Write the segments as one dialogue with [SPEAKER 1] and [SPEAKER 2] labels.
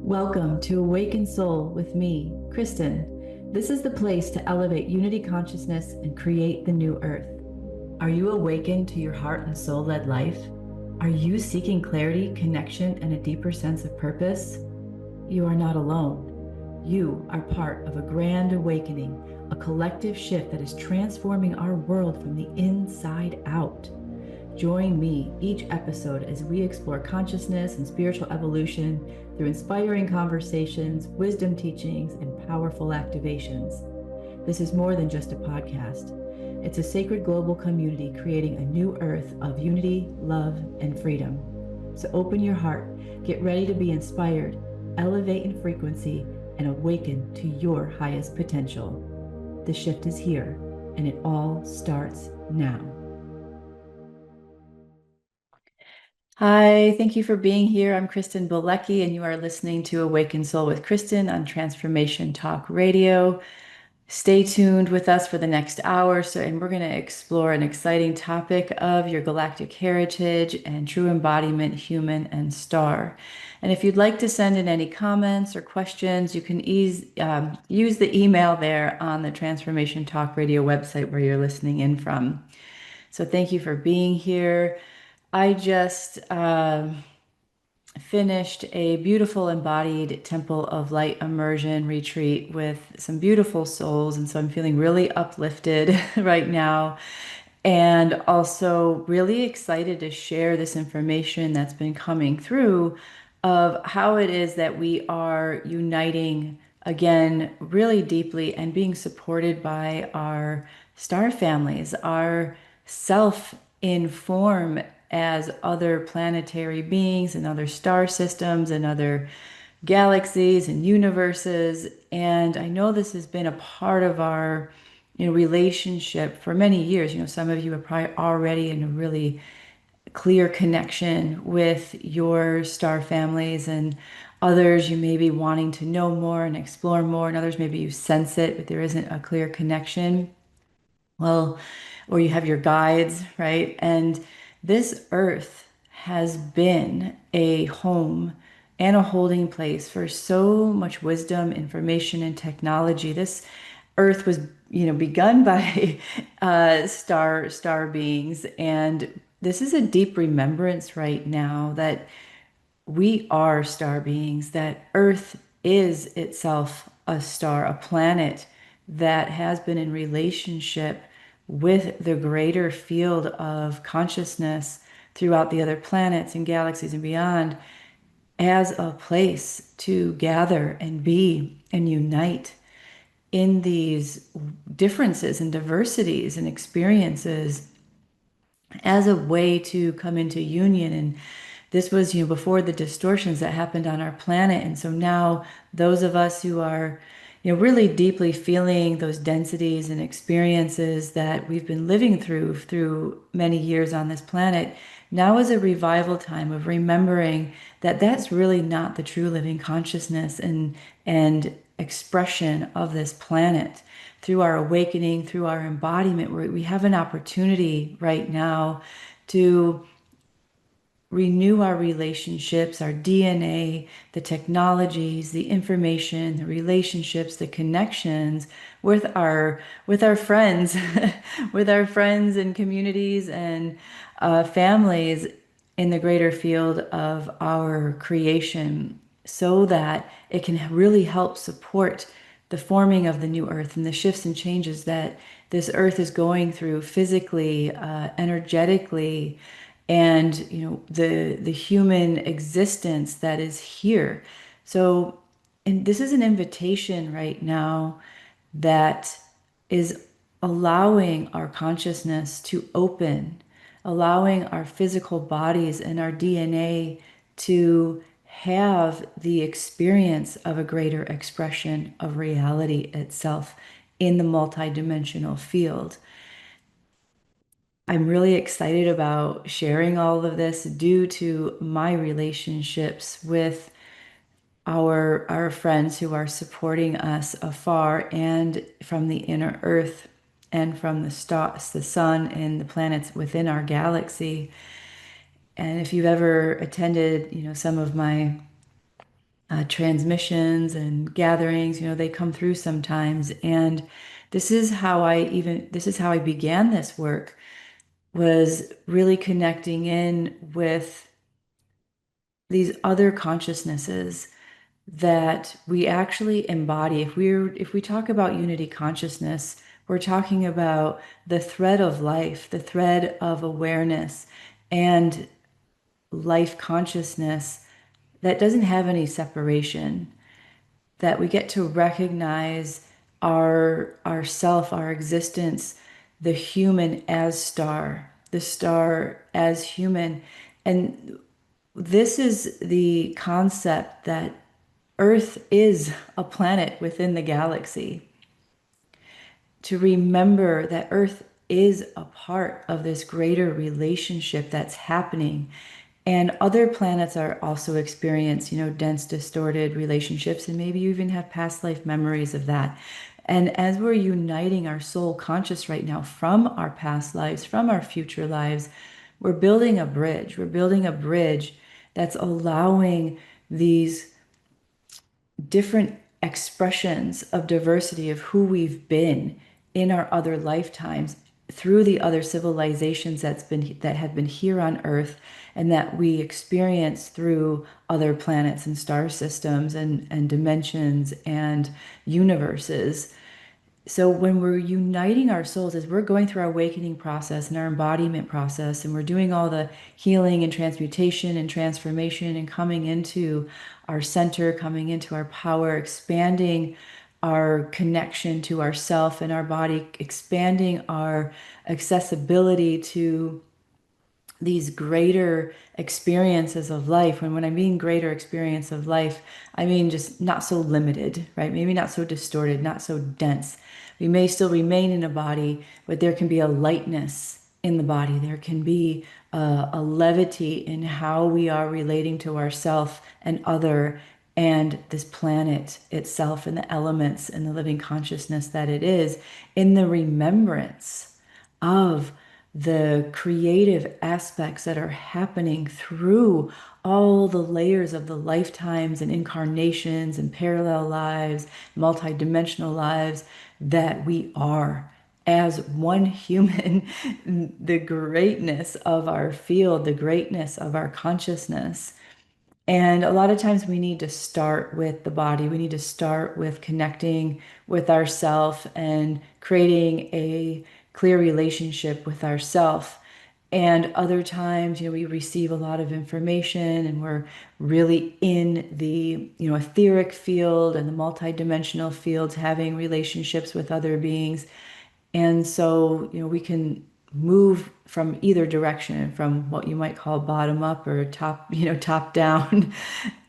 [SPEAKER 1] Welcome to Awaken Soul with me, Kristen. This is the place to elevate unity consciousness and create the new earth. Are you awakened to your heart and soul led life? Are you seeking clarity, connection, and a deeper sense of purpose? You are not alone. You are part of a grand awakening, a collective shift that is transforming our world from the inside out. Join me each episode as we explore consciousness and spiritual evolution through inspiring conversations, wisdom teachings, and powerful activations. This is more than just a podcast. It's a sacred global community creating a new earth of unity, love, and freedom. So open your heart, get ready to be inspired, elevate in frequency, and awaken to your highest potential. The shift is here, and it all starts now. Hi, thank you for being here. I'm Kristen Bilecki, and you are listening to Awaken Soul with Kristen on Transformation Talk Radio. Stay tuned with us for the next hour, and we're going to explore an exciting topic of your galactic heritage and true embodiment, human and star. And if you'd like to send in any comments or questions, you can use the email there on the Transformation Talk Radio website where you're listening in from. So thank you for being here. I just finished a beautiful embodied Temple of Light immersion retreat with some beautiful souls. And so I'm feeling really uplifted right now, and also really excited to share this information that's been coming through of how it is that we are uniting again really deeply and being supported by our star families, our self in form as other planetary beings and other star systems and other galaxies and universes. And I know this has been a part of our relationship for many years. Some of you are probably already in a really clear connection with your star families, and others you may be wanting to know more and explore more, and others maybe you sense it, but there isn't a clear connection. Well, or you have your guides, right? And this earth has been a home and a holding place for so much wisdom, information, and technology. This earth was, begun by star beings, and this is a deep remembrance right now that we are star beings, that Earth is itself a star, a planet that has been in relationship with the greater field of consciousness throughout the other planets and galaxies and beyond, as a place to gather and be and unite in these differences and diversities and experiences as a way to come into union. And this was, before the distortions that happened on our planet. And so now those of us who are, really deeply feeling those densities and experiences that we've been living through many years on this planet, now is a revival time of remembering that that's really not the true living consciousness and expression of this planet. Through our awakening, through our embodiment, we have an opportunity right now to renew our relationships, our DNA, the technologies, the information, the relationships, the connections with our friends, with our friends and communities and families in the greater field of our creation, so that it can really help support the forming of the new earth and the shifts and changes that this earth is going through physically, energetically, and the human existence that is here. So, and this is an invitation right now that is allowing our consciousness to open, allowing our physical bodies and our DNA to have the experience of a greater expression of reality itself in the multidimensional field. I'm really excited about sharing all of this due to my relationships with our friends who are supporting us afar and from the inner earth and from the stars, the sun and the planets within our galaxy. And if you've ever attended, some of my transmissions and gatherings, they come through sometimes. And this is how I began this work, was really connecting in with these other consciousnesses that we actually embody. If we talk about unity consciousness, we're talking about the thread of life, the thread of awareness and life consciousness that doesn't have any separation, that we get to recognize our self, our existence, the human as star, the star as human. And this is the concept that Earth is a planet within the galaxy. To remember that Earth is a part of this greater relationship that's happening. And other planets are also experience, dense, distorted relationships, and maybe you even have past life memories of that. And as we're uniting our soul conscious right now from our past lives, from our future lives, we're building a bridge. We're building a bridge that's allowing these different expressions of diversity of who we've been in our other lifetimes through the other civilizations that have been here on Earth and that we experience through other planets and star systems and dimensions and universes. So when we're uniting our souls, as we're going through our awakening process and our embodiment process, and we're doing all the healing and transmutation and transformation and coming into our center, coming into our power, expanding our connection to ourself and our body, expanding our accessibility to these greater experiences of life. And when I mean greater experience of life, I mean just not so limited, right? Maybe not so distorted, not so dense. We may still remain in a body, but there can be a lightness in the body. There can be a levity in how we are relating to ourself and other and this planet itself and the elements and the living consciousness that it is in the remembrance of the creative aspects that are happening through all the layers of the lifetimes and incarnations and parallel lives, multidimensional lives that we are as one human, the greatness of our field, the greatness of our consciousness. And a lot of times we need to start with the body. We need to start with connecting with ourself and creating a clear relationship with ourself. And other times, we receive a lot of information and we're really in the, etheric field and the multidimensional fields, having relationships with other beings. And so, we can move from either direction, from what you might call bottom up or top, top down.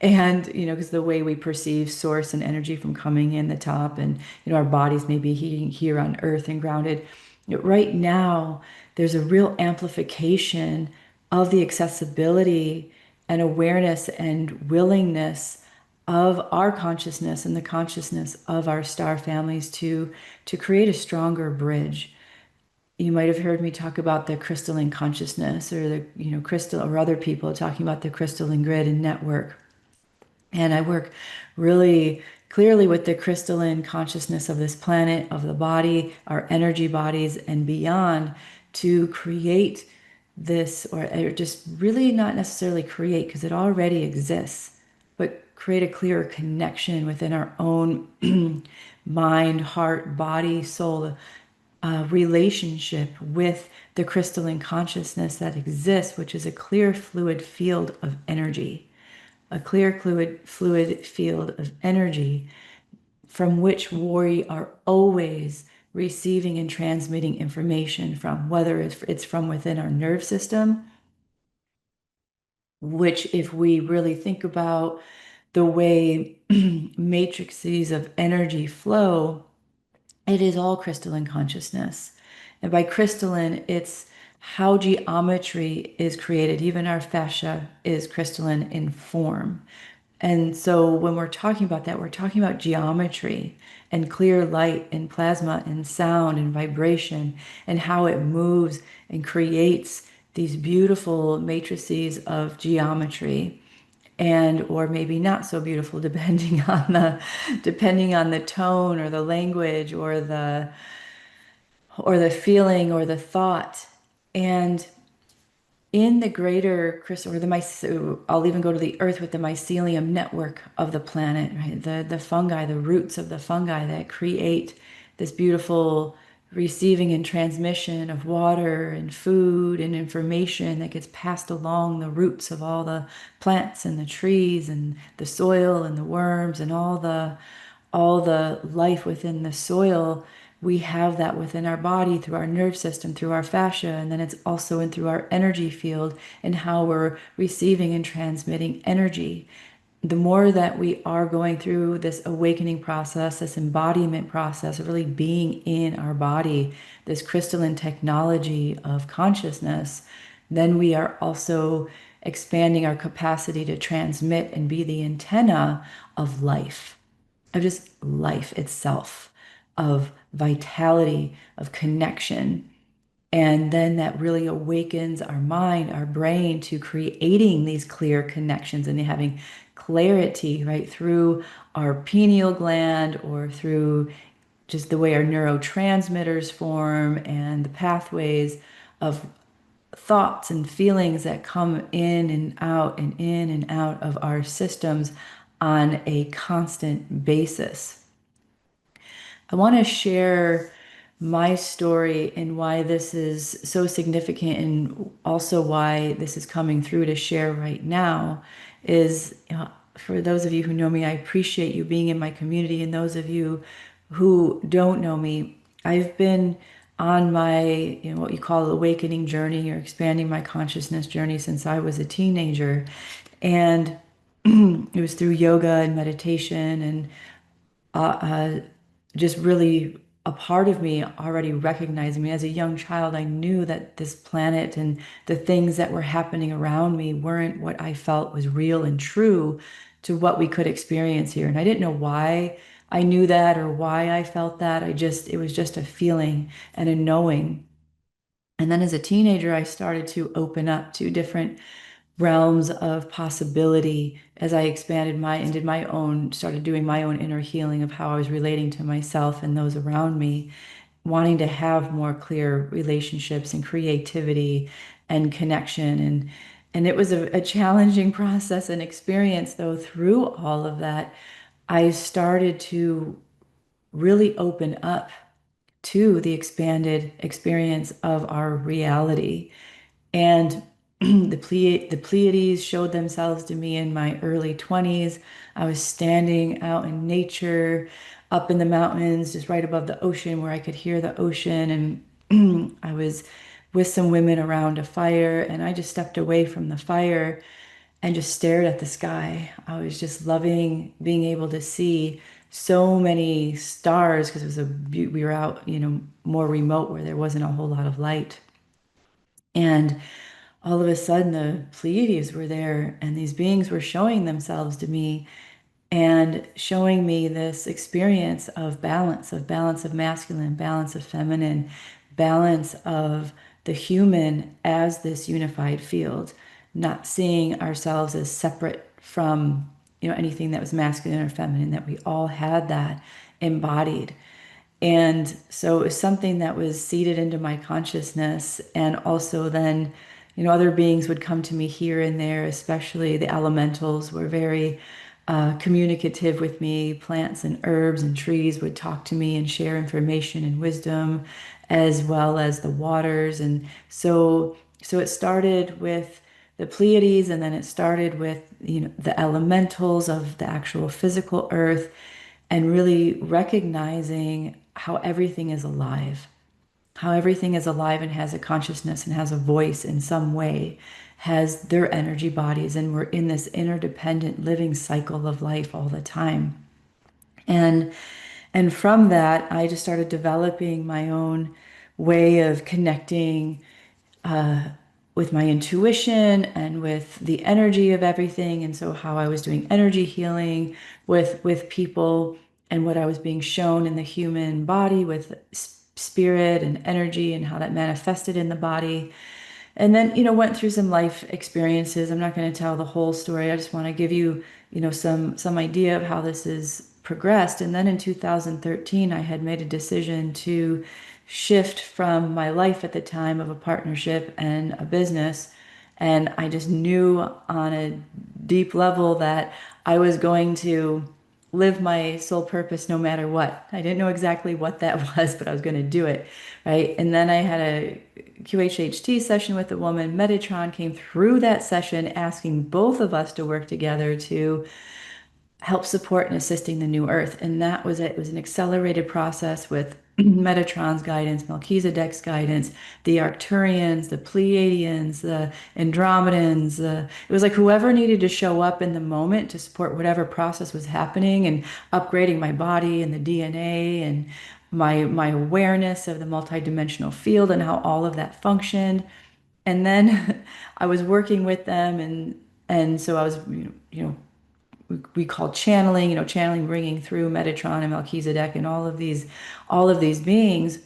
[SPEAKER 1] And, because the way we perceive source and energy from coming in the top and, our bodies may be here on earth and grounded. Right now, there's a real amplification of the accessibility and awareness and willingness of our consciousness and the consciousness of our star families to create a stronger bridge. You might have heard me talk about the crystalline consciousness or the, crystal, or other people talking about the crystalline grid and network. And I work really clearly with the crystalline consciousness of this planet, of the body, our energy bodies, and beyond to create this, or just really not necessarily create because it already exists, but create a clearer connection within our own mind, heart, body, soul, relationship with the crystalline consciousness that exists, which is a clear fluid field of energy, a clear fluid field of energy from which we are always receiving and transmitting information from, whether it's from within our nerve system, which, if we really think about the way matrices of energy flow, it is all crystalline consciousness. And by crystalline, it's how geometry is created. Even our fascia is crystalline in form. And so when we're talking about that, we're talking about geometry and clear light and plasma and sound and vibration and how it moves and creates these beautiful matrices of geometry. and or maybe not so beautiful depending on the tone or the language or the feeling or the thought. And in the greater crystal, or I'll even go to the earth with the mycelium network of the planet, right? The fungi, the roots of the fungi that create this beautiful receiving and transmission of water and food and information that gets passed along the roots of all the plants and the trees and the soil and the worms and all the life within the soil. We have that within our body through our nerve system, through our fascia, and then it's also in through our energy field and how we're receiving and transmitting energy. The more that we are going through this awakening process, this embodiment process of really being in our body, this crystalline technology of consciousness, then we are also expanding our capacity to transmit and be the antenna of life, of just life itself, of vitality, of connection. And then that really awakens our mind, our brain to creating these clear connections and having clarity right through our pineal gland or through just the way our neurotransmitters form and the pathways of thoughts and feelings that come in and out of our systems on a constant basis. I want to share my story and why this is so significant, and also why this is coming through to share right now is, for those of you who know me, I appreciate you being in my community. And those of you who don't know me, I've been on my, what you call awakening journey or expanding my consciousness journey since I was a teenager. And it was through yoga and meditation and just really a part of me already recognizing me as a young child. I knew that this planet and the things that were happening around me weren't what I felt was real and true to what we could experience here. And I didn't know why I knew that or why I felt that. It was just a feeling and a knowing. And then as a teenager, I started to open up to different realms of possibility as I expanded and did started doing my own inner healing of how I was relating to myself and those around me, wanting to have more clear relationships and creativity and connection. And it was a challenging process and experience, though, through all of that, I started to really open up to the expanded experience of our reality. And the Pleiades showed themselves to me in my early 20s. I was standing out in nature, up in the mountains, just right above the ocean where I could hear the ocean. And I was with some women around a fire, and I just stepped away from the fire and just stared at the sky. I was just loving being able to see so many stars because we were out, more remote where there wasn't a whole lot of light. And all of a sudden, the Pleiades were there, and these beings were showing themselves to me and showing me this experience of balance of masculine, balance of feminine, balance of the human as this unified field, not seeing ourselves as separate from, anything that was masculine or feminine, that we all had that embodied. And so it was something that was seeded into my consciousness. And also then, other beings would come to me here and there, especially the elementals were very communicative with me. Plants and herbs and trees would talk to me and share information and wisdom, as well as the waters. And so it started with the Pleiades, and then it started with, the elementals of the actual physical earth, and really recognizing how everything is alive and has a consciousness and has a voice in some way, has their energy bodies, and we're in this interdependent living cycle of life all the time. And and from that, I just started developing my own way of connecting with my intuition and with the energy of everything. And so how I was doing energy healing with people, and what I was being shown in the human body with spirit and energy, and how that manifested in the body. And then, went through some life experiences. I'm not going to tell the whole story. I just want to give you, some idea of how this has progressed. And then in 2013, I had made a decision to shift from my life at the time of a partnership and a business. And I just knew on a deep level that I was going to live my soul purpose no matter what. I didn't know exactly what that was, but I was going to do it, right? And then I had a QHHT session with a woman. Metatron came through that session asking both of us to work together to help support and assisting the new earth. And that was it. It was an accelerated process with Metatron's guidance, Melchizedek's guidance, the Arcturians, the Pleiadians, the Andromedans. It was like whoever needed to show up in the moment to support whatever process was happening and upgrading my body and the DNA and my awareness of the multidimensional field and how all of that functioned. And then I was working with them and so I was we call channeling, channeling, bringing through Metatron and Melchizedek and all of these beings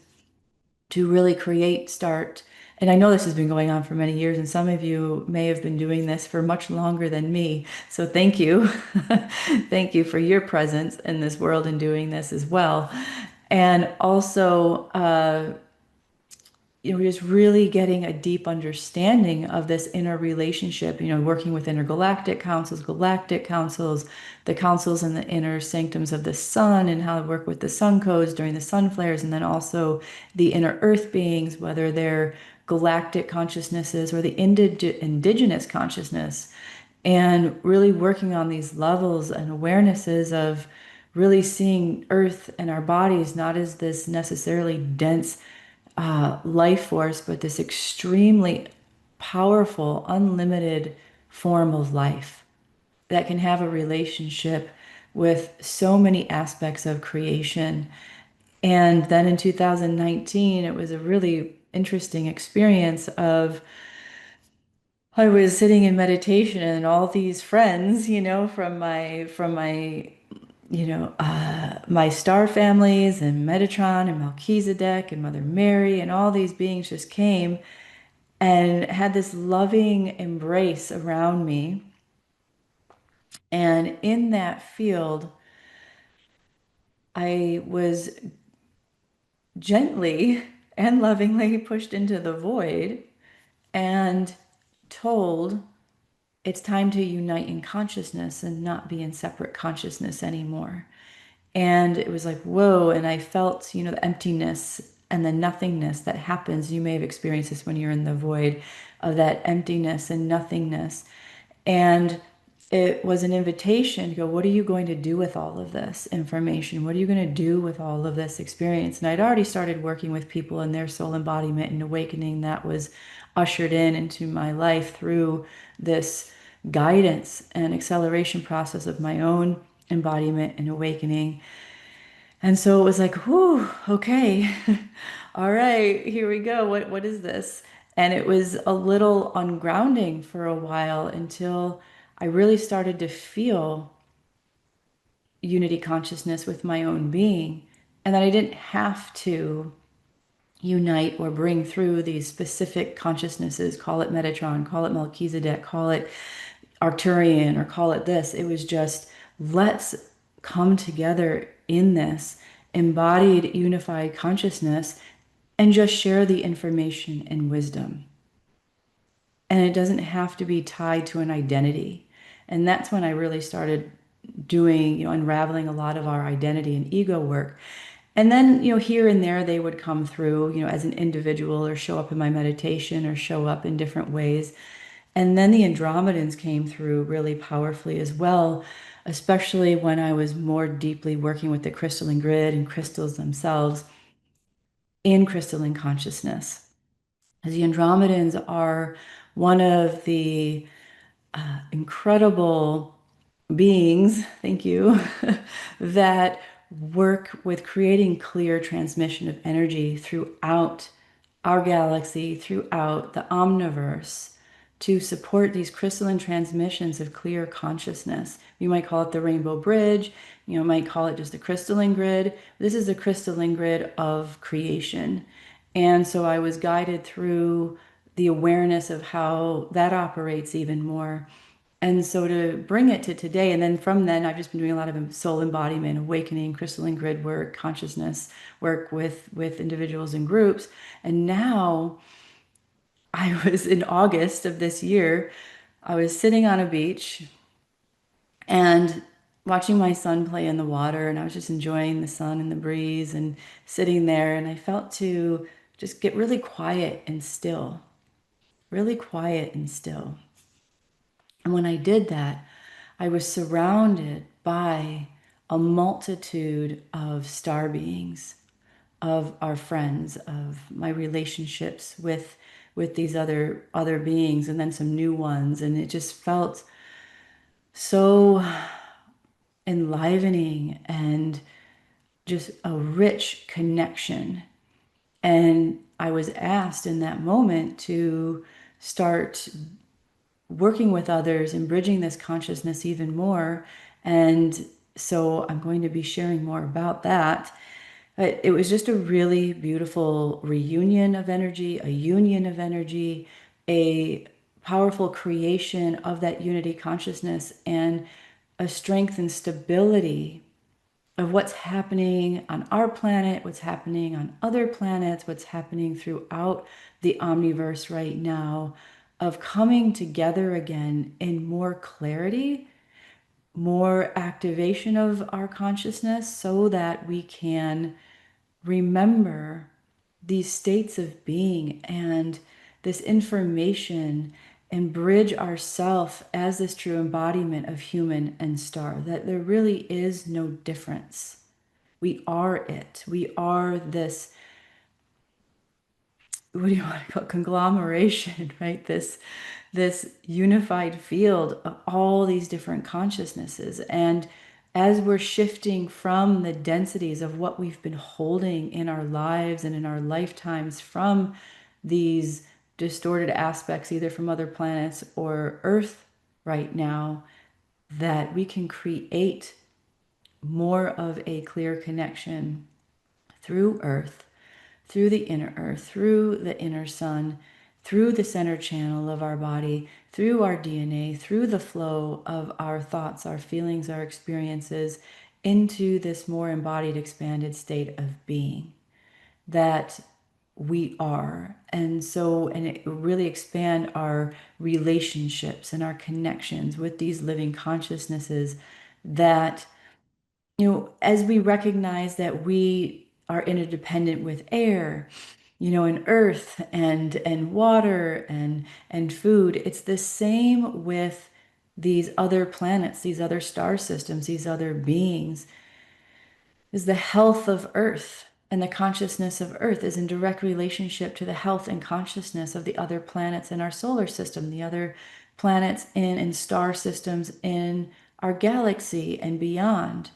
[SPEAKER 1] to really start. And I know this has been going on for many years, and some of you may have been doing this for much longer than me. So thank you. Thank you for your presence in this world and doing this as well. And also, just really getting a deep understanding of this inner relationship, working with intergalactic councils, galactic councils, the councils in the inner sanctums of the sun, and how to work with the sun codes during the sun flares, and then also the inner earth beings, whether they're galactic consciousnesses or the indigenous consciousness, and really working on these levels and awarenesses of really seeing earth and our bodies not as this necessarily dense life force, but this extremely powerful, unlimited form of life that can have a relationship with so many aspects of creation. And then in 2019, it was a really interesting experience of I was sitting in meditation and all these friends, from my star families and Metatron and Melchizedek and Mother Mary and all these beings just came and had this loving embrace around me. And in that field, I was gently and lovingly pushed into the void and told it's time to unite in consciousness and not be in separate consciousness anymore. And it was like, whoa. And I felt, the emptiness and the nothingness that happens. You may have experienced this when you're in the void of that emptiness and nothingness. And it was an invitation to go, what are you going to do with all of this information? What are you going to do with all of this experience? And I'd already started working with people in their soul embodiment and awakening that was ushered into my life through this guidance and acceleration process of my own embodiment and awakening. And so it was like, whew, okay, all right, here we go. What is this? And it was a little ungrounding for a while until I really started to feel unity consciousness with my own being, and that I didn't have to unite or bring through these specific consciousnesses, call it Metatron, call it Melchizedek, call it Arcturian, or call it this. It was just, let's come together in this embodied, unified consciousness and just share the information and wisdom. And it doesn't have to be tied to an identity. And that's when I really started doing, unraveling a lot of our identity and ego work. And then, here and there they would come through, as an individual or show up in my meditation or show up in different ways. And then the Andromedans came through really powerfully as well, especially when I was more deeply working with the crystalline grid and crystals themselves in crystalline consciousness. The Andromedans are one of the incredible beings, thank you, that work with creating clear transmission of energy throughout our galaxy, throughout the omniverse, to support these crystalline transmissions of clear consciousness. You might call it the rainbow bridge, might call it just the crystalline grid. This is the crystalline grid of creation. And so I was guided through the awareness of how that operates even more. And so to bring it to today, and then from then, I've just been doing a lot of soul embodiment, awakening, crystalline grid work, consciousness work with individuals and groups. And now I was in August of this year, I was sitting on a beach and watching my son play in the water, and I was just enjoying the sun and the breeze and sitting there. And I felt to just get really quiet and still, really quiet and still. And when I did that, I was surrounded by a multitude of star beings, of our friends, of my relationships with these other beings, and then some new ones. And it just felt so enlivening and just a rich connection. And I was asked in that moment to start working with others and bridging this consciousness even more. And so I'm going to be sharing more about that. But it was just a really beautiful reunion of energy, a union of energy, a powerful creation of that unity consciousness, and a strength and stability of what's happening on our planet, what's happening on other planets, what's happening throughout the omniverse right now, of coming together again in more clarity, more activation of our consciousness so that we can remember these states of being and this information and bridge ourself as this true embodiment of human and star, that there really is no difference. We are it. We are this, what do you want to call it? Conglomeration, right? This unified field of all these different consciousnesses. And as we're shifting from the densities of what we've been holding in our lives and in our lifetimes from these distorted aspects, either from other planets or Earth right now, that we can create more of a clear connection through Earth, through the inner Earth, through the inner sun, through the center channel of our body, through our DNA, through the flow of our thoughts, our feelings, our experiences, into this more embodied, expanded state of being that we are. And so, and it really expand our relationships and our connections with these living consciousnesses that, as we recognize that we are interdependent with air, and earth and water and food, it's the same with these other planets, these other star systems, these other beings. Is the health of earth and the consciousness of earth is in direct relationship to the health and consciousness of the other planets in our solar system, the other planets in star systems in our galaxy and beyond.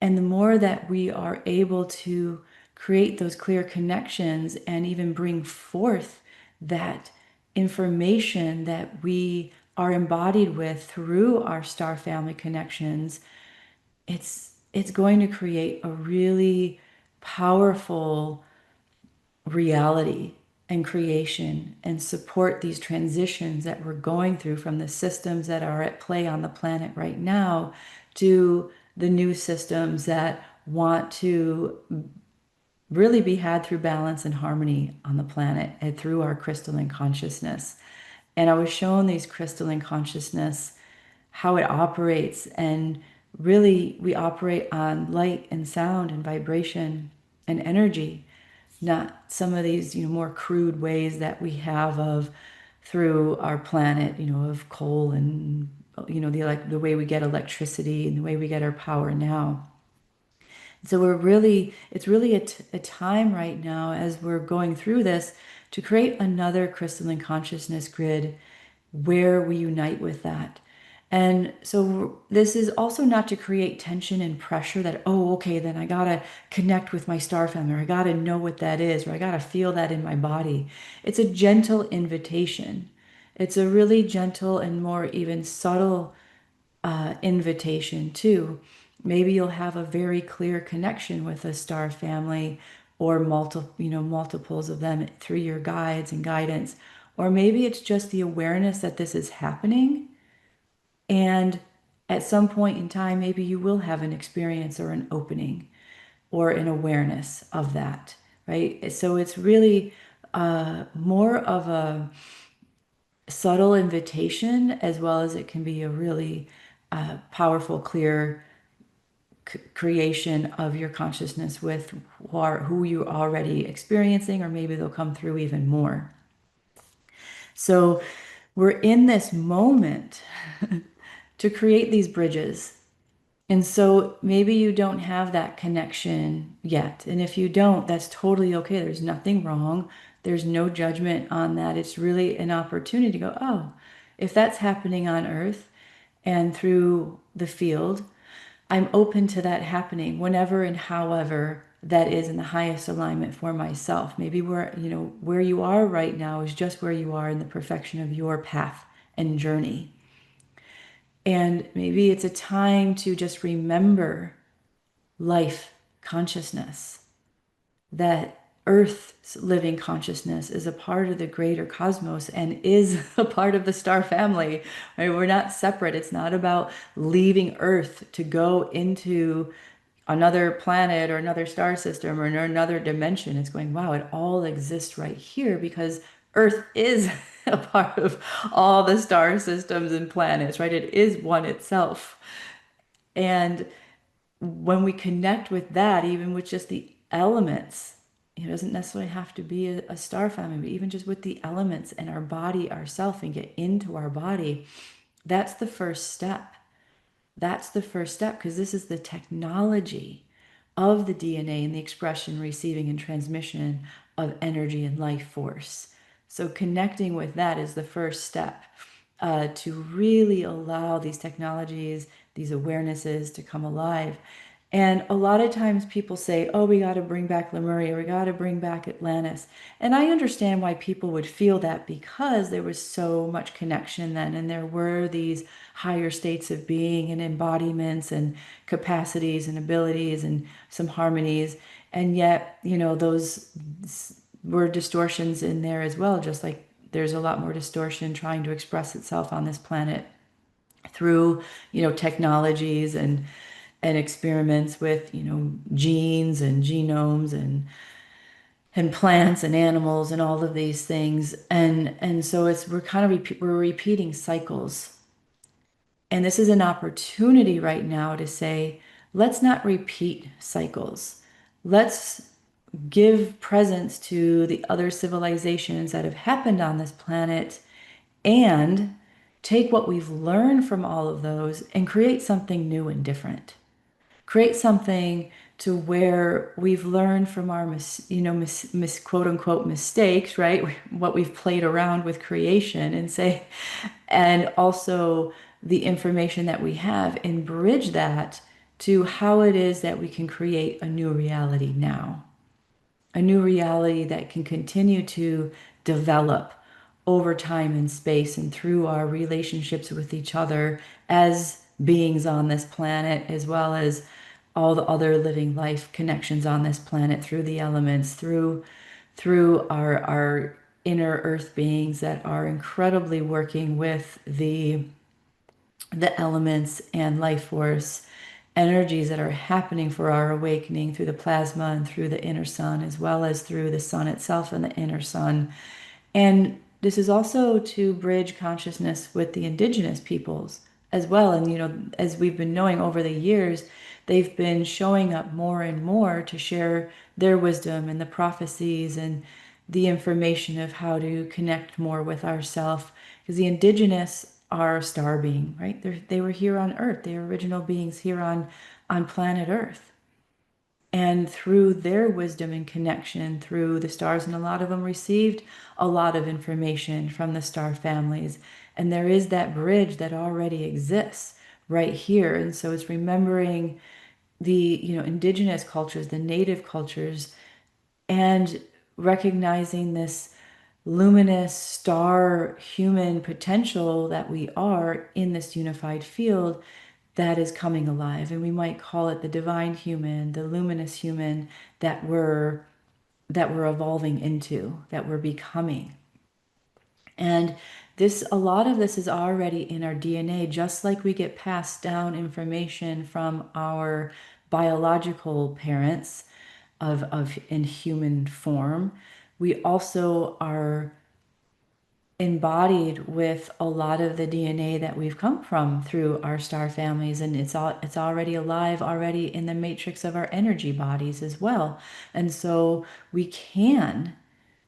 [SPEAKER 1] And the more that we are able to create those clear connections and even bring forth that information that we are embodied with through our star family connections, it's going to create a really powerful reality and creation and support these transitions that we're going through from the systems that are at play on the planet right now to the new systems that want to really be had through balance and harmony on the planet and through our crystalline consciousness. And I was shown these crystalline consciousness, how it operates. And really, we operate on light and sound and vibration and energy, not some of these, more crude ways that we have of through our planet, of coal and, the way we get electricity and the way we get our power now. So it's really a time right now as we're going through this to create another crystalline consciousness grid where we unite with that. And so this is also not to create tension and pressure that, oh, okay, then I gotta connect with my star family, or I gotta know what that is, or I gotta feel that in my body. It's a gentle invitation. It's a really gentle and more even subtle invitation too. Maybe you'll have a very clear connection with a star family or multiple, multiples of them through your guides and guidance. Or maybe it's just the awareness that this is happening. And at some point in time, maybe you will have an experience or an opening or an awareness of that, right? So it's really more of a subtle invitation, as well as it can be a really powerful, clear creation of your consciousness with who you're already experiencing, or maybe they'll come through even more. So we're in this moment to create these bridges. And so maybe you don't have that connection yet. And if you don't, that's totally okay. There's nothing wrong. There's no judgment on that. It's really an opportunity to go, oh, if that's happening on Earth and through the field, I'm open to that happening whenever and however that is in the highest alignment for myself. Maybe where you are right now is just where you are in the perfection of your path and journey. And maybe it's a time to just remember life consciousness, that Earth's living consciousness is a part of the greater cosmos and is a part of the star family. Right? We're not separate. It's not about leaving Earth to go into another planet or another star system or another dimension. It's going, wow, it all exists right here because Earth is a part of all the star systems and planets, right? It is one itself. And when we connect with that, even with just the elements, it doesn't necessarily have to be a star family, but even just with the elements and our body, ourself, and get into our body, that's the first step. That's the first step because this is the technology of the DNA and the expression, receiving, and transmission of energy and life force. So connecting with that is the first step to really allow these technologies, these awarenesses to come alive. And a lot of times people say, oh, we got to bring back Lemuria, we got to bring back Atlantis. And I understand why people would feel that because there was so much connection then, and there were these higher states of being and embodiments and capacities and abilities and some harmonies. And yet, those were distortions in there as well, just like there's a lot more distortion trying to express itself on this planet through technologies and experiments with genes and genomes and plants and animals and all of these things, and so we're kind of we're repeating cycles. And this is an opportunity right now to say, let's not repeat cycles. Let's give presence to the other civilizations that have happened on this planet and take what we've learned from all of those and create something new and different. Create something to where we've learned from our quote unquote mistakes, right? What we've played around with creation and say, and also the information that we have and bridge that to how it is that we can create a new reality now, a new reality that can continue to develop over time and space and through our relationships with each other as beings on this planet, as well as all the other living life connections on this planet through the elements, through our inner earth beings that are incredibly working with the elements and life force energies that are happening for our awakening through the plasma and through the inner sun, as well as through the sun itself and the inner sun. And this is also to bridge consciousness with the indigenous peoples as well. And, as we've been knowing over the years, they've been showing up more and more to share their wisdom and the prophecies and the information of how to connect more with ourself. Because the indigenous are star being, right? They were here on Earth. They were original beings here on planet Earth. And through their wisdom and connection through the stars, and a lot of them received a lot of information from the star families. And there is that bridge that already exists right here. And so it's remembering the, indigenous cultures, the native cultures, and recognizing this luminous star human potential that we are in this unified field that is coming alive. And we might call it the divine human, the luminous human that we're evolving into, that we're becoming. And this, a lot of this is already in our DNA, just like we get passed down information from our biological parents of in human form. We also are embodied with a lot of the DNA that we've come from through our star families, and it's already alive already in the matrix of our energy bodies as well. And so we can,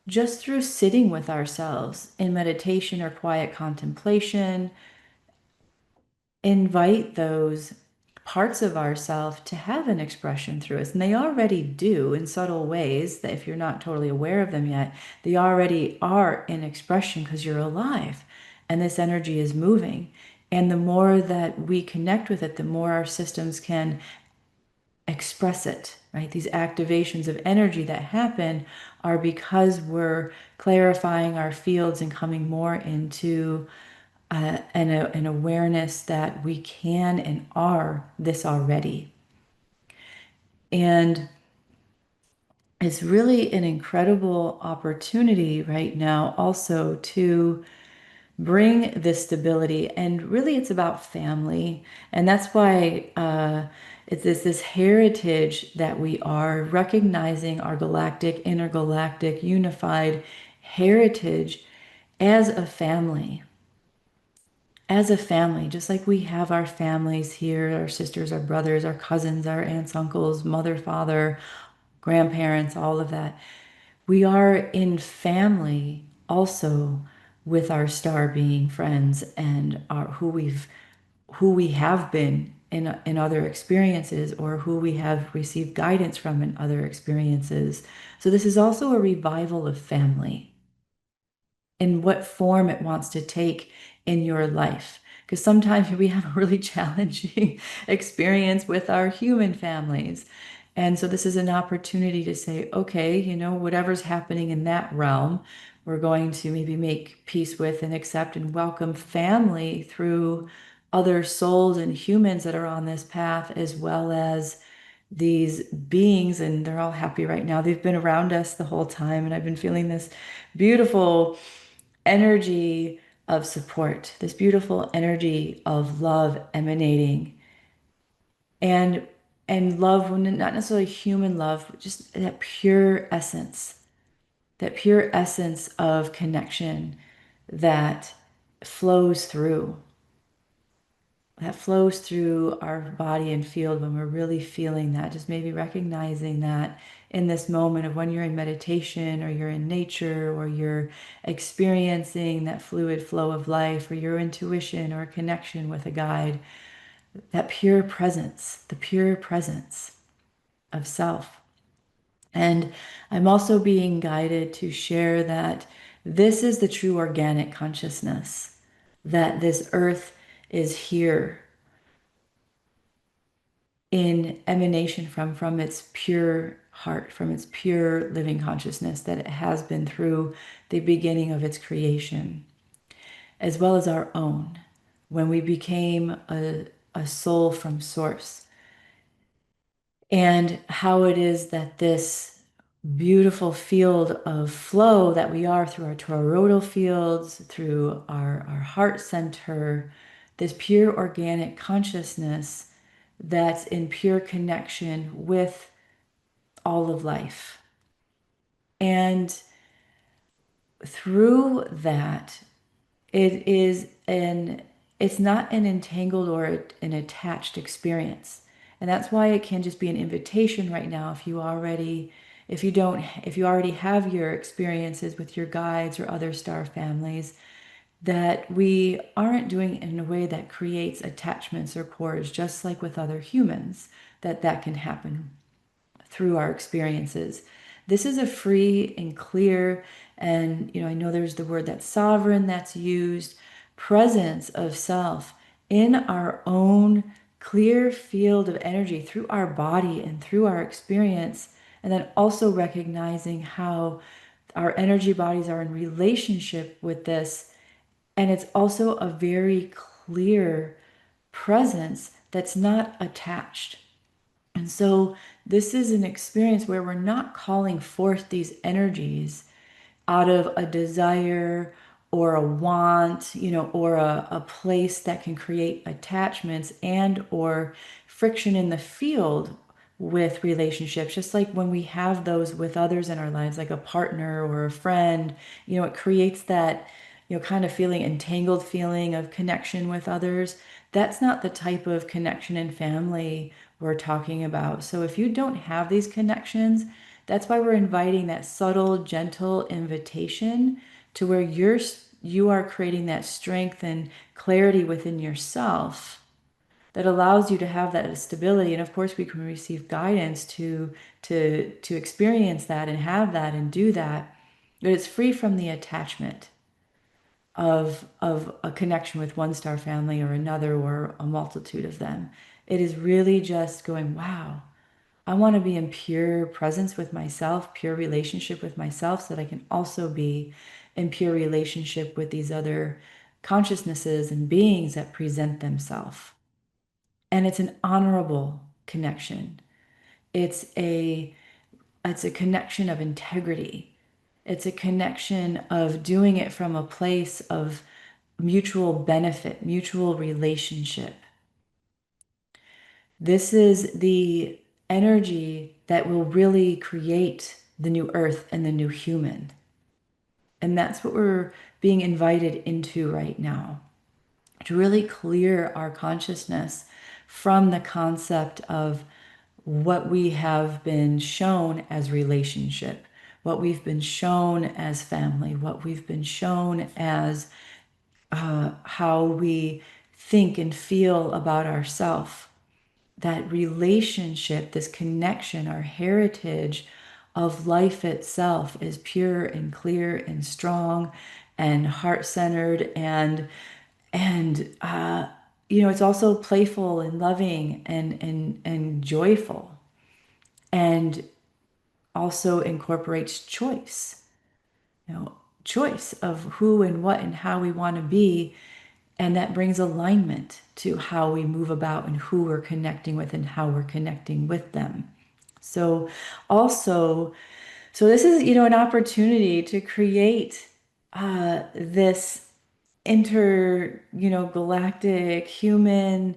[SPEAKER 1] just through sitting with ourselves in meditation or quiet contemplation, invite those parts of ourself to have an expression through us. And they already do in subtle ways that if you're not totally aware of them yet, they already are in expression because you're alive and this energy is moving. And the more that we connect with it, the more our systems can express it, right? These activations of energy that happen are because we're clarifying our fields and coming more into an awareness that we can and are this already. And it's really an incredible opportunity right now also to bring this stability. And really it's about family. And that's why it's this heritage that we are recognizing our galactic, intergalactic, unified heritage as a family. As a family, just like we have our families here, our sisters, our brothers, our cousins, our aunts, uncles, mother, father, grandparents, all of that. We are in family also with our star being friends and who we have been in other experiences or who we have received guidance from in other experiences. So this is also a revival of family in what form it wants to take in your life. Because sometimes we have a really challenging experience with our human families. And so this is an opportunity to say, okay, you know, whatever's happening in that realm, we're going to maybe make peace with and accept and welcome family through other souls and humans that are on this path, as well as these beings. And they're all happy right now. They've been around us the whole time. And I've been feeling this beautiful energy of support, this beautiful energy of love emanating, and love, when not necessarily human love, but just that pure essence of connection that flows through that flows through our body and field when we're really feeling that. Just maybe recognizing that in this moment of when you're in meditation or you're in nature or you're experiencing that fluid flow of life or your intuition or connection with a guide, that the pure presence of self. And I'm also being guided to share that this is the true organic consciousness, that this earth is here in emanation from its pure heart, from its pure living consciousness that it has been through the beginning of its creation, as well as our own, when we became a soul from source. And how it is that this beautiful field of flow that we are through our toroidal fields, through our heart center, this pure organic consciousness that's in pure connection with all of life. And through that, it is it's not an entangled or an attached experience. And that's why it can just be an invitation right now if you already have your experiences with your guides or other star families, that we aren't doing it in a way that creates attachments or cords, just like with other humans, that can happen through our experiences. This is a free and clear, and I know there's the word that's sovereign that's used, presence of self in our own clear field of energy through our body and through our experience, and then also recognizing how our energy bodies are in relationship with this. And it's also a very clear presence that's not attached. And so this is an experience where we're not calling forth these energies out of a desire or a want, or a place that can create attachments and or friction in the field with relationships, just like when we have those with others in our lives, like a partner or a friend, it creates that, kind of feeling, entangled feeling of connection with others. That's not the type of connection and family we're talking about. So if you don't have these connections, that's why we're inviting that subtle, gentle invitation to where you are creating that strength and clarity within yourself that allows you to have that stability. And of course, we can receive guidance to experience that and have that and do that. But it's free from the attachment of a connection with one star family or another or a multitude of them. It is really just going, wow, I want to be in pure presence with myself, pure relationship with myself, so that I can also be in pure relationship with these other consciousnesses and beings that present themselves. And it's an honorable connection. It's a it's a connection of integrity. It's a connection of doing it from a place of mutual benefit, mutual relationship. This is the energy that will really create the new earth and the new human. And that's what we're being invited into right now, to really clear our consciousness from the concept of what we have been shown as relationship, what we've been shown as family, what we've been shown as how we think and feel about ourselves. That relationship, this connection, our heritage of life itself is pure and clear and strong and heart-centered and it's also playful and loving and joyful, and also incorporates choice, choice of who and what and how we want to be. And that brings alignment to how we move about and who we're connecting with and how we're connecting with them. So also, so this is, an opportunity to create this galactic human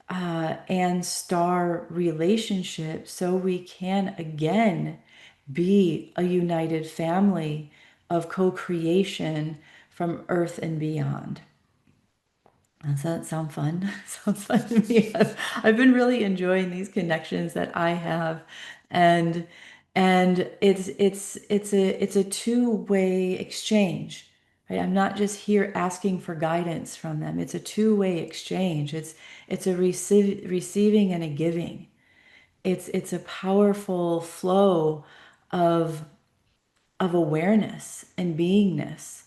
[SPEAKER 1] and star relationship, so we can again be a united family of co-creation from Earth and beyond. Does that sound fun? Sounds fun to me. I've been really enjoying these connections that I have, and it's a two-way exchange, right? I'm not just here asking for guidance from them. It's a two-way exchange. It's a receiving and a giving. It's a powerful flow of awareness and beingness.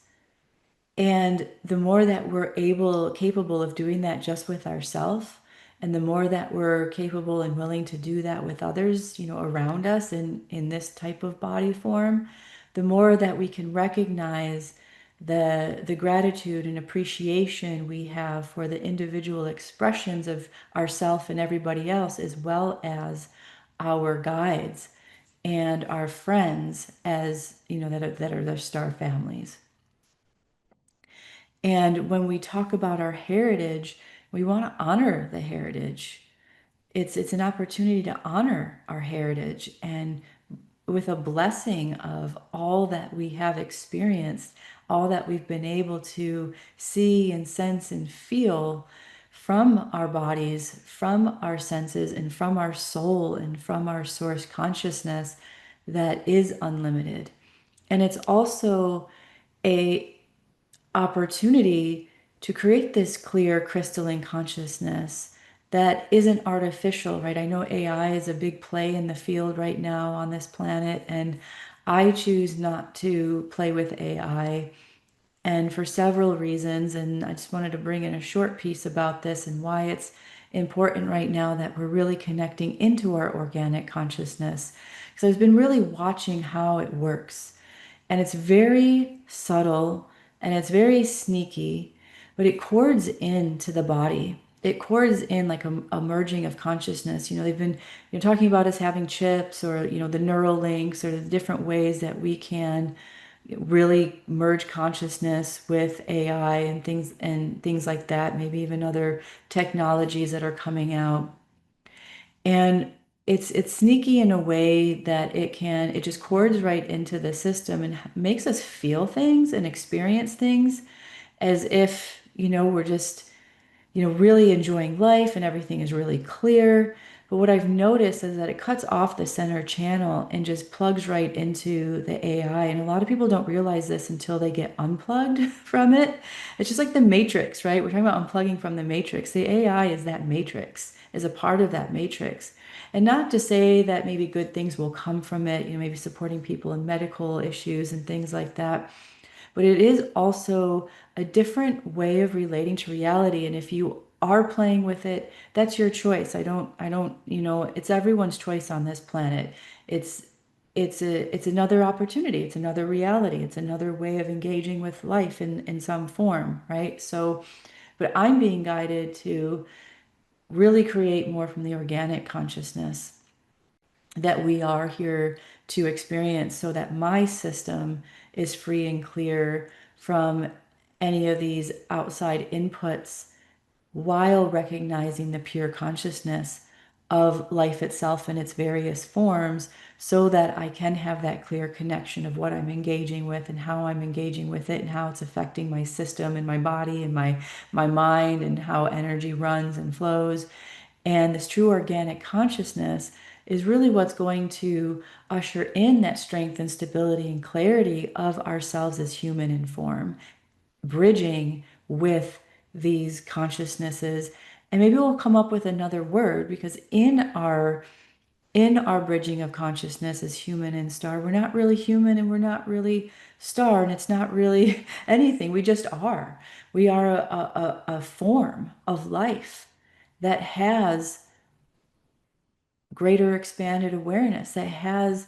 [SPEAKER 1] And the more that we're capable of doing that just with ourselves, and the more that we're capable and willing to do that with others, around us in this type of body form, the more that we can recognize the gratitude and appreciation we have for the individual expressions of ourself and everybody else, as well as our guides and our friends, as that are their star families. And when we talk about our heritage, we want to honor the heritage. It's an opportunity to honor our heritage, and with a blessing of all that we have experienced, all that we've been able to see and sense and feel from our bodies, from our senses, and from our soul, and from our source consciousness that is unlimited. And it's also a opportunity to create this clear crystalline consciousness that isn't artificial, right? I know AI is a big play in the field right now on this planet, and I choose not to play with AI, and for several reasons. And I just wanted to bring in a short piece about this and why it's important right now that we're really connecting into our organic consciousness. Because I've been really watching how it works, and it's very subtle and it's very sneaky, but it chords into the body. It chords in like a merging of consciousness. They've been talking about us having chips, or the neural links, or the different ways that we can really merge consciousness with AI and things like that, maybe even other technologies that are coming out. And it's sneaky in a way that it just cords right into the system and makes us feel things and experience things as if, we're just, really enjoying life and everything is really clear. But what I've noticed is that it cuts off the center channel and just plugs right into the AI. And a lot of people don't realize this until they get unplugged from it. It's just like the matrix, right? We're talking about unplugging from the matrix. The AI is that matrix, is a part of that matrix. And not to say that maybe good things will come from it, maybe supporting people in medical issues and things like that, but it is also a different way of relating to reality. And if you are playing with it, that's your choice. I don't, it's everyone's choice on this planet. It's it's another opportunity, it's another reality, it's another way of engaging with life in some form, right? So, but I'm being guided to really create more from the organic consciousness that we are here to experience so that my system is free and clear from any of these outside inputs while recognizing the pure consciousness of life itself in its various forms so that I can have that clear connection of what I'm engaging with and how I'm engaging with it and how it's affecting my system and my body and my mind and how energy runs and flows. And this true organic consciousness is really what's going to usher in that strength and stability and clarity of ourselves as human in form, bridging with these consciousnesses. And maybe we'll come up with another word because in our bridging of consciousness as human and star, we're not really human and we're not really star, and it's not really anything. We just are. We are a form of life that has greater expanded awareness, that has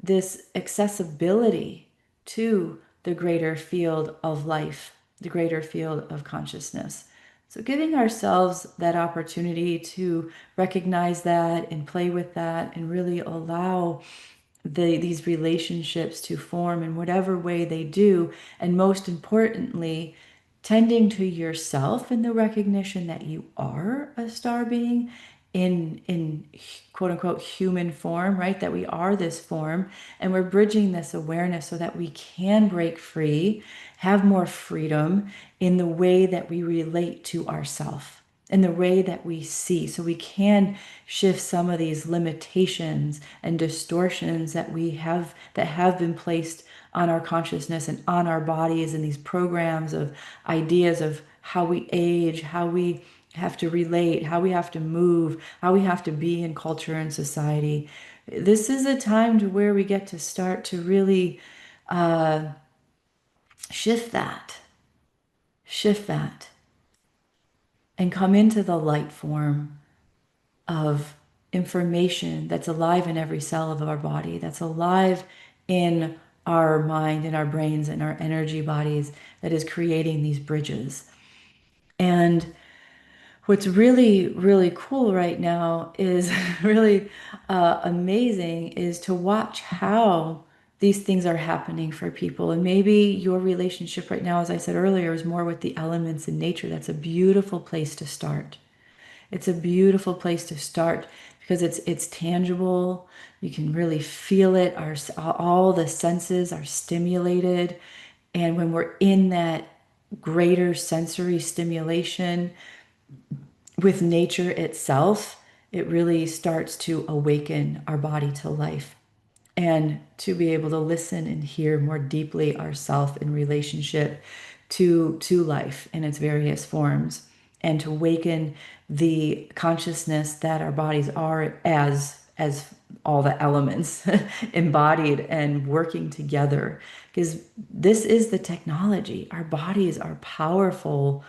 [SPEAKER 1] this accessibility to the greater field of life, the greater field of consciousness. So, giving ourselves that opportunity to recognize that and play with that and really allow these relationships to form in whatever way they do. And most importantly, tending to yourself in the recognition that you are a star being in quote unquote human form, right? That we are this form and we're bridging this awareness so that we can break free, have more freedom in the way that we relate to ourself, in the way that we see, so we can shift some of these limitations and distortions that have been placed on our consciousness and on our bodies, and these programs of ideas of how we age, how we have to relate, how we have to move, how we have to be in culture and society. This is a time to where we get to start to really shift that, shift that, and come into the light form of information that's alive in every cell of our body, that's alive in our mind, in our brains, in our energy bodies, that is creating these bridges. And what's really, really cool right now is really amazing is to watch how these things are happening for people. And maybe your relationship right now, as I said earlier, is more with the elements in nature. That's a beautiful place to start. It's a beautiful place to start because it's tangible. You can really feel it. All the senses are stimulated. And when we're in that greater sensory stimulation with nature itself, it really starts to awaken our body to life and to be able to listen and hear more deeply ourself in relationship to life in its various forms, and to awaken the consciousness that our bodies are as all the elements embodied and working together, because this is the technology. Our bodies are powerful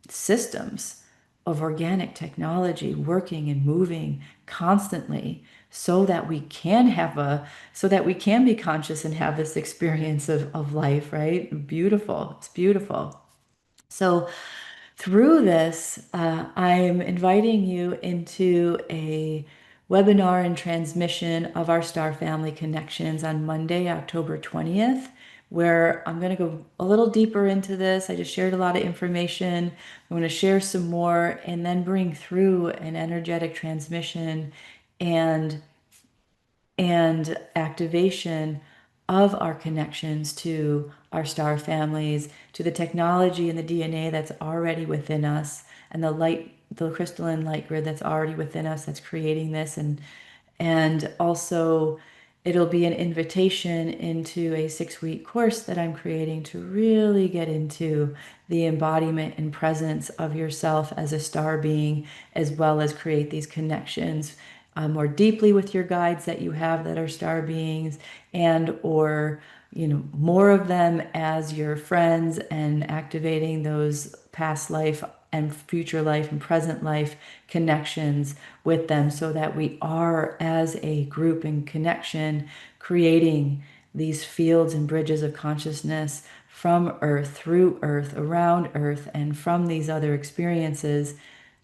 [SPEAKER 1] systems of organic technology working and moving constantly so that we can so that we can be conscious and have this experience of life, right? Beautiful. It's beautiful. So through this, I'm inviting you into a webinar and transmission of our Star Family Connections on Monday, October 20th, where I'm going to go a little deeper into this. I just shared a lot of information. I'm going to share some more and then bring through an energetic transmission and activation of our connections to our star families, to the technology and the DNA that's already within us, and the light, the crystalline light grid that's already within us that's creating this. And also it'll be an invitation into a 6-week course that I'm creating to really get into the embodiment and presence of yourself as a star being, as well as create these connections more deeply with your guides that you have that are star beings, and or more of them as your friends, and activating those past life and future life and present life connections with them, so that we are as a group in connection creating these fields and bridges of consciousness from Earth, through Earth, around Earth, and from these other experiences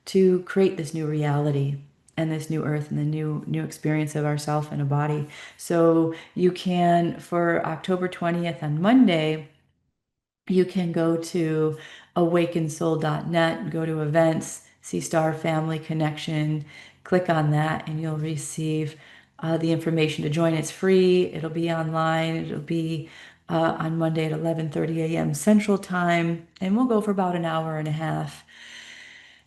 [SPEAKER 1] to create this new reality and this new Earth and the new experience of ourself in a body. So you can, for October 20th on Monday, you can go to awakensoul.net, go to events, see Star Family Connection, click on that, and you'll receive the information to join. It's free. It'll be online. It'll be on Monday at 11:30 a.m. Central Time, and we'll go for about an hour and a half.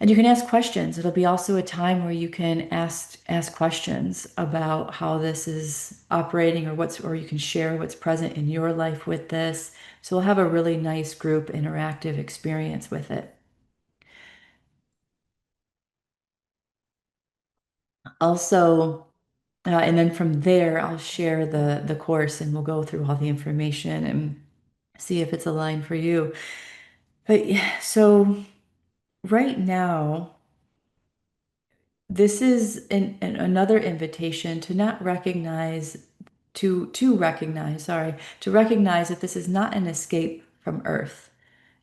[SPEAKER 1] And you can ask questions. It'll be also a time where you can ask questions about how this is operating, or you can share what's present in your life with this. So we'll have a really nice group interactive experience with it. Also, and then from there, I'll share the course, and we'll go through all the information and see if it's aligned for you. But yeah, so right now, this is another invitation to not recognize, to recognize, sorry, to recognize that this is not an escape from Earth,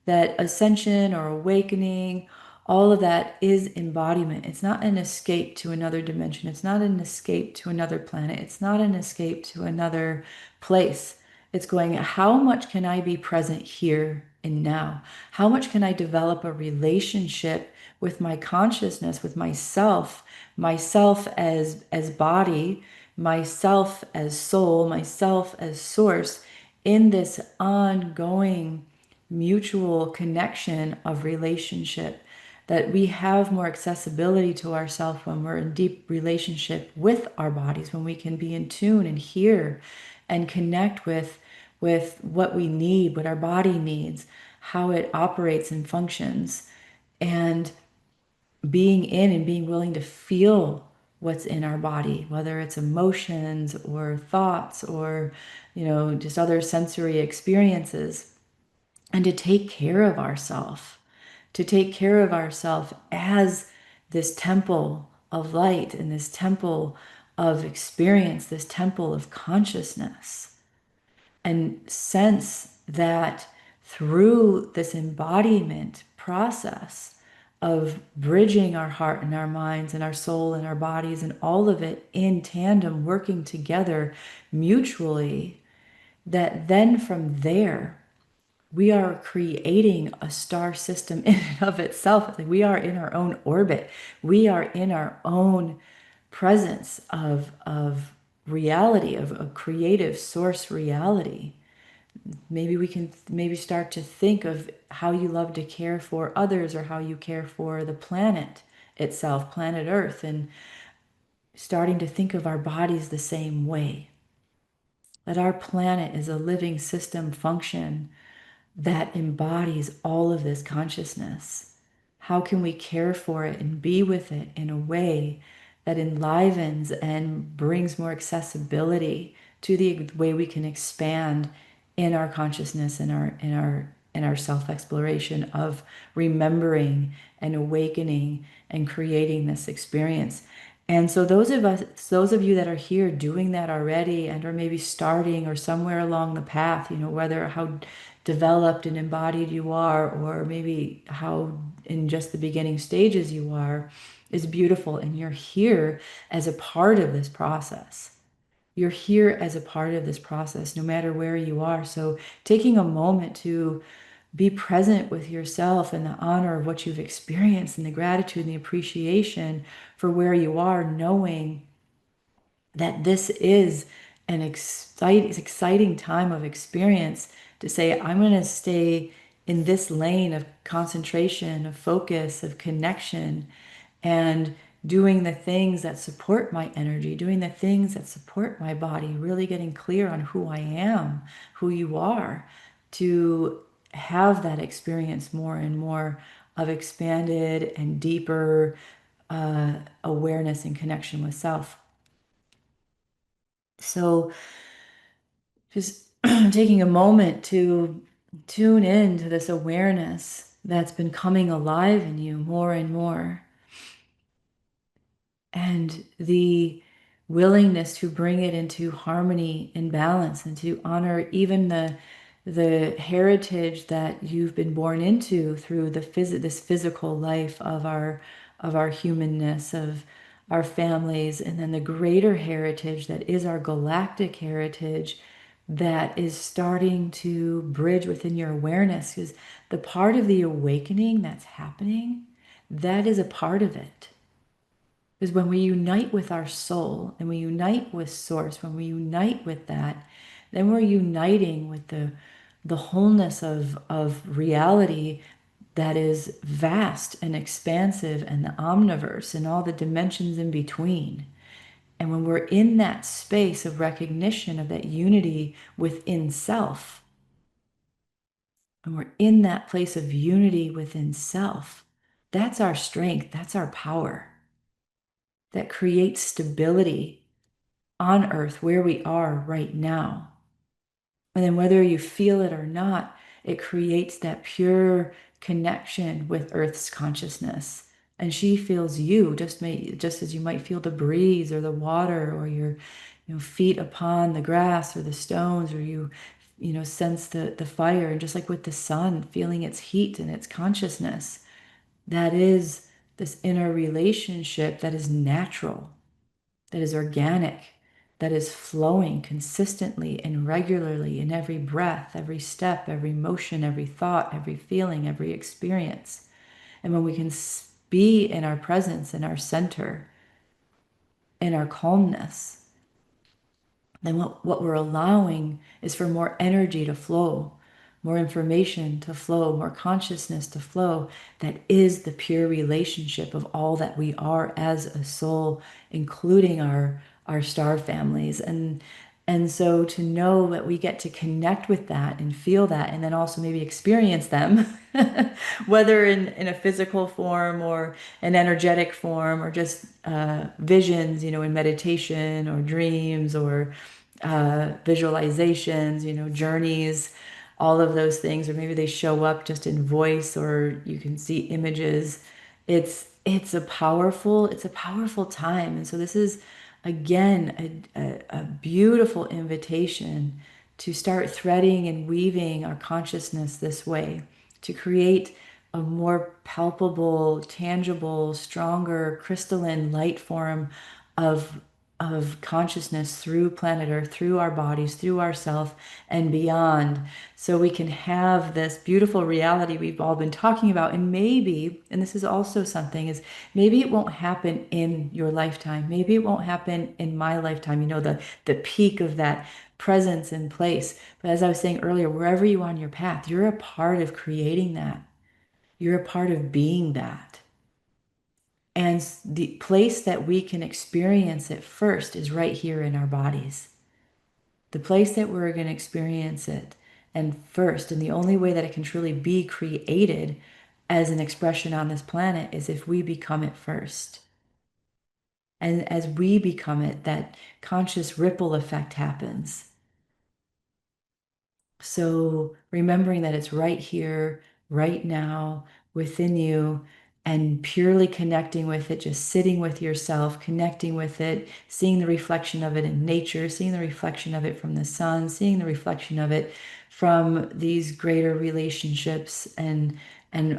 [SPEAKER 1] that ascension or awakening, all of that is embodiment. It's not an escape to another dimension. It's not an escape to another planet. It's not an escape to another place. It's going, how much can I be present here and now? How much can I develop a relationship with my consciousness, with myself, myself as body, myself as soul, myself as source, in this ongoing mutual connection of relationship, that we have more accessibility to ourselves when we're in deep relationship with our bodies, when we can be in tune and hear and connect with what we need, what our body needs, how it operates and functions, and being in and being willing to feel what's in our body, whether it's emotions or thoughts or just other sensory experiences, and to take care of ourselves, to take care of ourselves as this temple of light and this temple of experience, this temple of consciousness, and sense that through this embodiment process of bridging our heart and our minds and our soul and our bodies and all of it in tandem, working together mutually, that then from there we are creating a star system in and of itself. Like, we are in our own orbit. We are in our own presence of reality, of a creative source reality. Maybe we can start to think of how you love to care for others, or how you care for the planet itself, planet Earth, and starting to think of our bodies the same way. That our planet is a living system function that embodies all of this consciousness. How can we care for it and be with it in a way that enlivens and brings more accessibility to the way we can expand in our consciousness and our self-exploration of remembering and awakening and creating this experience. And so those of you that are here doing that already, and or maybe starting or somewhere along the path, whether how developed and embodied you are, or maybe how in just the beginning stages you are, is beautiful. And you're here as a part of this process. You're here as a part of this process, no matter where you are. So taking a moment to be present with yourself and the honor of what you've experienced and the gratitude and the appreciation for where you are, knowing that this is an exciting time of experience to say, I'm going to stay in this lane of concentration, of focus, of connection, and doing the things that support my energy, doing the things that support my body, really getting clear on who I am, who you are, to have that experience more and more of expanded and deeper awareness and connection with self. So just taking a moment to tune in to this awareness that's been coming alive in you more and more, and the willingness to bring it into harmony and balance, and to honor even the heritage that you've been born into through this physical life of our humanness, of our families, and then the greater heritage that is our galactic heritage that is starting to bridge within your awareness. Because the part of the awakening that's happening, that is a part of it. Because when we unite with our soul and we unite with source, when we unite with that, then we're uniting with the wholeness of reality that is vast and expansive, and the omniverse and all the dimensions in between. And when we're in that space of recognition of that unity within self, and we're in that place of unity within self, that's our strength, that's our power that creates stability on earth where we are right now. And then whether you feel it or not, it creates that pure connection with Earth's consciousness. And she feels you just as you might feel the breeze or the water, or your feet upon the grass or the stones, or sense the fire. And just like with the sun, feeling its heat and its consciousness, that is this inner relationship that is natural, that is organic, that is flowing consistently and regularly in every breath, every step, every motion, every thought, every feeling, every experience. And when we can be in our presence, in our center, in our calmness, then what we're allowing is for more energy to flow, more information to flow, more consciousness to flow. That is the pure relationship of all that we are as a soul, including our star families. And so to know that we get to connect with that and feel that, and then also maybe experience them, whether in a physical form or an energetic form, or just visions, in meditation or dreams, or visualizations, journeys, all of those things, or maybe they show up just in voice, or you can see images. It's a powerful time. And so this is again a beautiful invitation to start threading and weaving our consciousness this way, to create a more palpable, tangible, stronger, crystalline light form of consciousness through planet Earth, through our bodies, through ourself, and beyond, so we can have this beautiful reality we've all been talking about. And maybe, and this is also something, is maybe it won't happen in your lifetime. Maybe it won't happen in my lifetime, the peak of that presence in place. But as I was saying earlier, wherever you are on your path, you're a part of creating that. You're a part of being that. And the place that we can experience it first is right here in our bodies. The place that we're going to experience it and first, and the only way that it can truly be created as an expression on this planet, is if we become it first. And as we become it, that conscious ripple effect happens. So remembering that it's right here, right now, within you, and purely connecting with it, just sitting with yourself, connecting with it, seeing the reflection of it in nature, seeing the reflection of it from the sun, seeing the reflection of it from these greater relationships and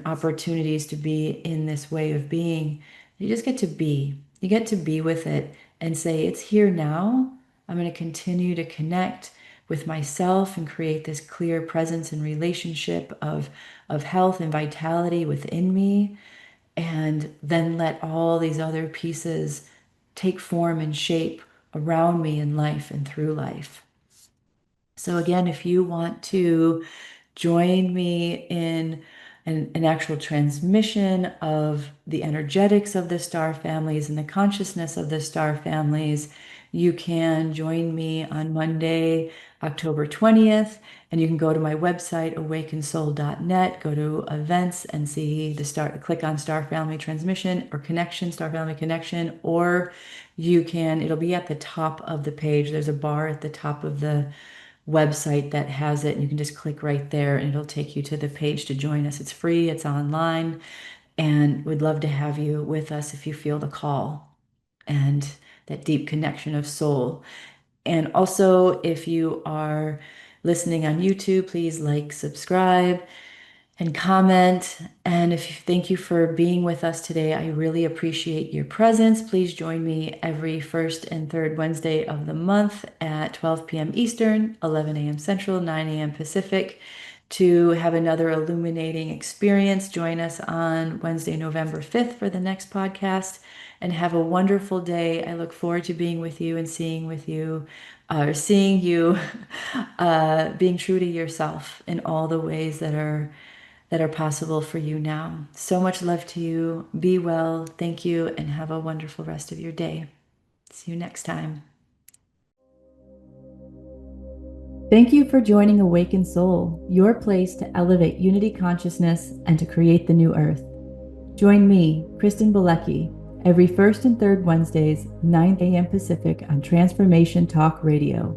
[SPEAKER 1] opportunities to be in this way of being. You just get to be. You get to be with it and say, it's here now. I'm going to continue to connect with myself and create this clear presence and relationship of health and vitality within me. And then let all these other pieces take form and shape around me in life and through life. So, again, if you want to join me in an actual transmission of the energetics of the star families and the consciousness of the star families, you can join me on Monday, October 20th, and you can go to my website, awakensoul.net, go to events and see the star, click on Star Family Transmission or Connection, Star Family Connection, or you can, it'll be at the top of the page. There's a bar at the top of the website that has it, and you can just click right there and it'll take you to the page to join us. It's free, it's online, and we'd love to have you with us if you feel the call and that deep connection of soul. And also, if you are listening on YouTube, please like, subscribe, and comment. And thank you for being with us today. I really appreciate your presence. Please join me every first and third Wednesday of the month at 12 p.m. Eastern, 11 a.m. Central, 9 a.m. Pacific to have another illuminating experience. Join us on Wednesday, November 5th for the next podcast, and have a wonderful day. I look forward to being with you and seeing you being true to yourself in all the ways that are possible for you now. So much love to you. Be well. Thank you, and have a wonderful rest of your day. See you next time. Thank you for joining Awakened Soul, your place to elevate unity consciousness and to create the new earth. Join me, Kristen, every first and third Wednesdays, 9 a.m. Pacific on Transformation Talk Radio.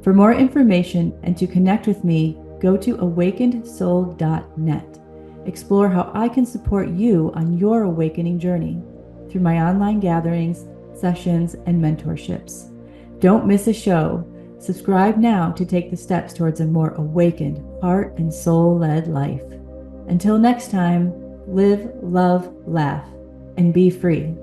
[SPEAKER 1] For more information and to connect with me, go to awakenedsoul.net. Explore how I can support you on your awakening journey through my online gatherings, sessions, and mentorships. Don't miss a show. Subscribe now to take the steps towards a more awakened, heart and soul-led life. Until next time, live, love, laugh, and be free.